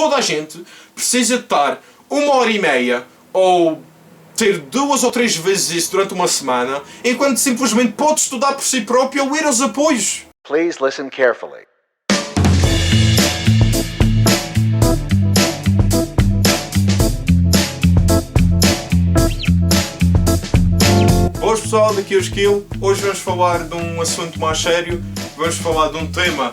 toda a gente precisa de estar 1h30 ou ter 2 ou 3 vezes isso durante uma semana, enquanto simplesmente pode estudar por si próprio ou ir aos apoios. Please listen carefully. Boas pessoal, daqui é o Esquilo. Hoje vamos falar de um assunto mais sério. Vamos falar de um tema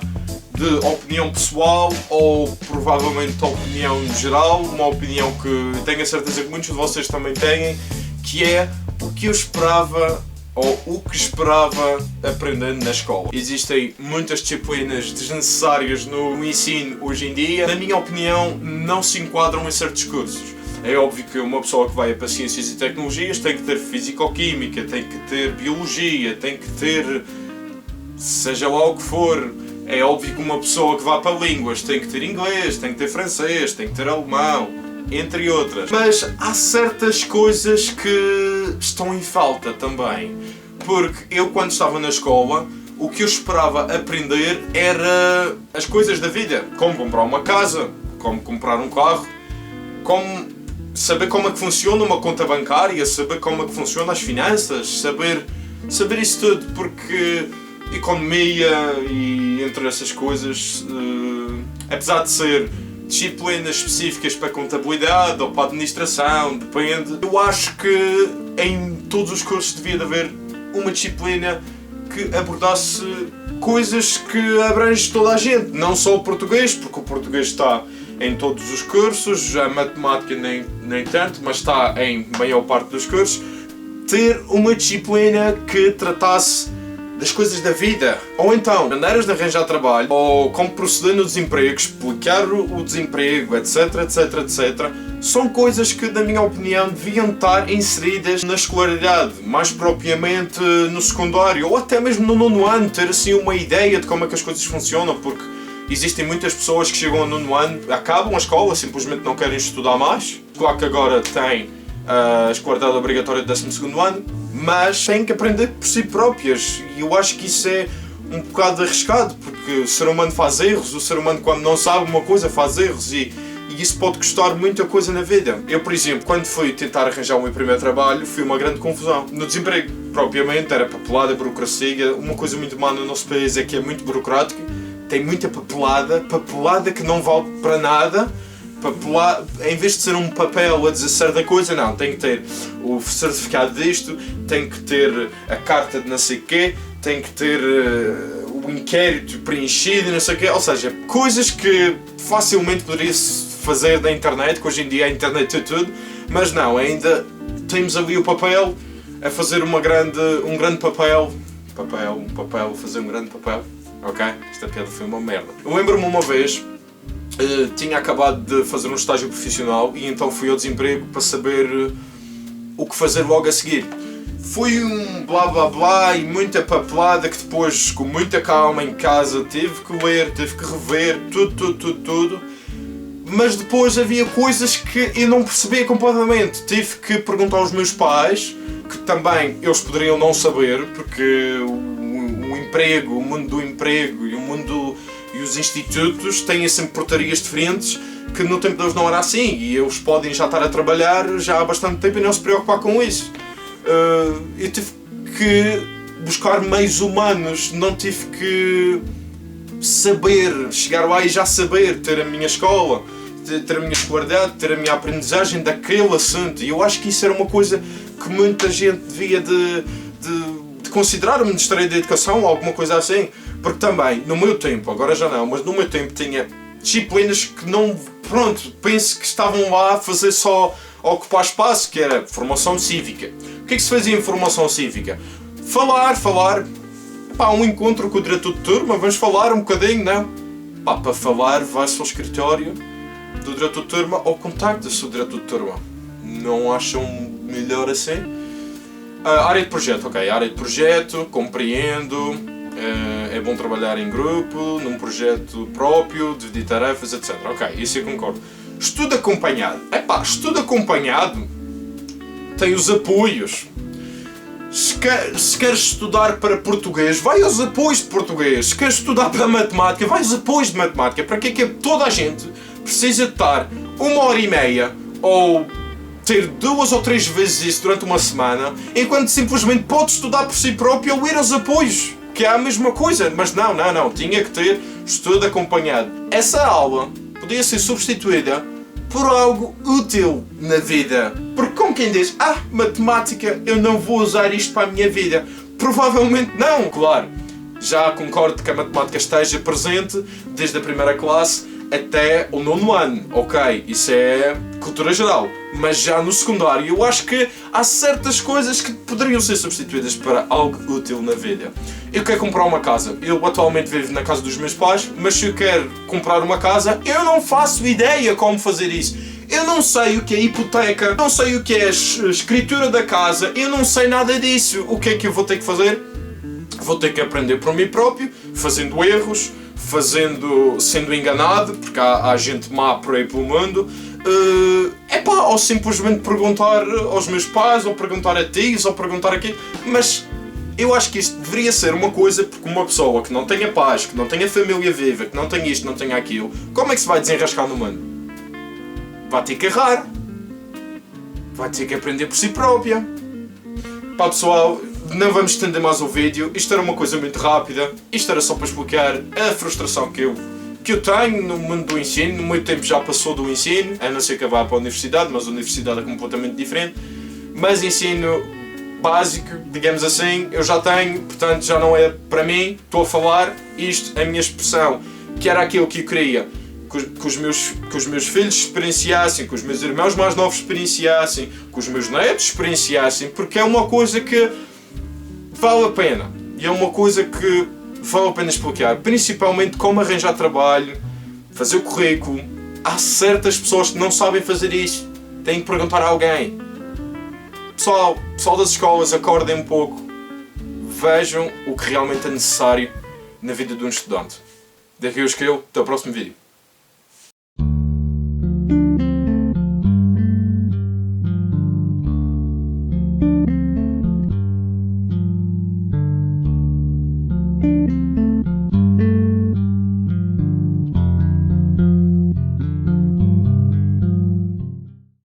de opinião pessoal ou provavelmente opinião geral, uma opinião que tenho a certeza que muitos de vocês também têm, que é o que eu esperava ou o que esperava aprendendo na escola. Existem muitas disciplinas desnecessárias no ensino hoje em dia. Na minha opinião, não se enquadram em certos cursos. É óbvio que uma pessoa que vai para Ciências e Tecnologias tem que ter Físico-Química, tem que ter Biologia, tem que ter seja lá o que for. É óbvio que uma pessoa que vai para Línguas tem que ter Inglês, tem que ter Francês, tem que ter Alemão, entre outras. Mas há certas coisas que estão em falta também. Porque eu, quando estava na escola, o que eu esperava aprender era as coisas da vida. Como comprar uma casa, como comprar um carro, como saber como é que funciona uma conta bancária, saber como é que funcionam as finanças, saber isso tudo, porque economia e entre essas coisas, apesar de ser disciplinas específicas para contabilidade ou para administração, depende, eu acho que em todos os cursos devia de haver uma disciplina que abordasse coisas que abrange toda a gente, não só o português, porque o português está em todos os cursos, a matemática nem tanto, mas está em maior parte dos cursos. Ter uma disciplina que tratasse das coisas da vida, ou então maneiras de arranjar trabalho, ou como proceder no desemprego, explicar o desemprego, etc, etc, etc, são coisas que, na minha opinião, deviam estar inseridas na escolaridade, mais propriamente no secundário, ou até mesmo no 9º ano, ter assim uma ideia de como é que as coisas funcionam, porque existem muitas pessoas que chegam ao 9º ano, acabam a escola, simplesmente não querem estudar mais. Claro que agora tem a escolaridade obrigatória do 12º ano, mas têm que aprender por si próprias. E eu acho que isso é um bocado arriscado, porque o ser humano faz erros, o ser humano quando não sabe uma coisa faz erros e isso pode custar muita coisa na vida. Eu, por exemplo, quando fui tentar arranjar o meu primeiro trabalho, foi uma grande confusão. No desemprego, propriamente, era papelada, burocracia. Uma coisa muito má no nosso país é que é muito burocrático. Tem muita papelada que não vale para nada. Em vez de ser um papel a dizer certa coisa, não, tem que ter o certificado disto, tem que ter a carta de não sei o quê, tem que ter o inquérito preenchido, não sei o quê, ou seja, coisas que facilmente poderia-se fazer na internet, que hoje em dia a internet é tudo, mas não, ainda temos ali o papel a fazer um grande papel, fazer um grande papel. Ok? Esta piada foi uma merda. Eu lembro-me uma vez, tinha acabado de fazer um estágio profissional e então fui ao desemprego para saber o que fazer logo a seguir. Foi um blá blá blá e muita papelada que depois, com muita calma em casa, tive que ler, tive que rever, tudo. Mas depois havia coisas que eu não percebia completamente. Tive que perguntar aos meus pais, que também eles poderiam não saber, porque o mundo do emprego e os institutos têm sempre portarias diferentes que no tempo deles não era assim e eles podem já estar a trabalhar já há bastante tempo e não se preocupar com isso. Eu tive que buscar meios humanos, não tive que saber, chegar lá e já saber, ter a minha escola, ter a minha escolaridade, ter a minha aprendizagem daquele assunto, e eu acho que isso era uma coisa que muita gente devia de considerar o Ministério da Educação ou alguma coisa assim, porque também, no meu tempo, agora já não, mas no meu tempo tinha disciplinas que não, penso que estavam lá a fazer só a ocupar espaço, que era formação cívica. O que é que se fazia em formação cívica? Falar, um encontro com o diretor de turma, vamos falar um bocadinho, não? Para falar, vai-se ao escritório do diretor de turma ou contacta-se o diretor de turma. Não acham melhor assim? Área de projeto, ok, área de projeto, compreendo, é bom trabalhar em grupo, num projeto próprio, dividir tarefas, etc. Ok, isso eu concordo. Estudo acompanhado. Estudo acompanhado tem os apoios. Se queres estudar para português, vai aos apoios de português. Se queres estudar para matemática, vai aos apoios de matemática. Para que é que toda a gente precisa de estar 1h30 ou ter 2 ou 3 vezes isso durante uma semana, enquanto simplesmente pode estudar por si próprio ou ir aos apoios, que é a mesma coisa. Mas não, tinha que ter estudo acompanhado. Essa aula podia ser substituída por algo útil na vida. Porque como quem diz, matemática, eu não vou usar isto para a minha vida. Provavelmente não, claro. Já concordo que a matemática esteja presente desde a primeira classe até o 9º ano. Ok, isso é cultura geral. Mas já no secundário eu acho que há certas coisas que poderiam ser substituídas para algo útil na vida. Eu quero comprar uma casa. Eu atualmente vivo na casa dos meus pais, mas se eu quero comprar uma casa, eu não faço ideia como fazer isso. Eu não sei o que é hipoteca, não sei o que é a escritura da casa, eu não sei nada disso. O que é que eu vou ter que fazer? Vou ter que aprender por mim próprio, fazendo erros, sendo enganado, porque há gente má por aí pelo mundo. Ou simplesmente perguntar aos meus pais, ou perguntar a tios, ou perguntar aqui. Mas eu acho que isto deveria ser uma coisa, porque uma pessoa que não tenha paz, que não tenha família viva, que não tenha isto, não tenha aquilo, como é que se vai desenrascar no mundo? Vai ter que errar. Vai ter que aprender por si própria. Pá, pessoal, não vamos estender mais o vídeo. Isto era uma coisa muito rápida. Isto era só para explicar a frustração que eu tenho no mundo do ensino. Muito tempo já passou do ensino, a não ser que eu vá para a universidade, mas a universidade é completamente diferente. Mas ensino básico, digamos assim, eu já tenho, portanto já não é para mim. Estou a falar isto, a minha expressão, que era aquilo que eu queria que os meus filhos experienciassem, que os meus irmãos mais novos experienciassem, que os meus netos experienciassem, porque é uma coisa que vale a pena. E é uma coisa que vale a pena explicar. Principalmente como arranjar trabalho, fazer o currículo. Há certas pessoas que não sabem fazer isso. Têm que perguntar a alguém. Pessoal das escolas, acordem um pouco. Vejam o que realmente é necessário na vida de um estudante. Daqui eu escrevo. Até o próximo vídeo. Thank you.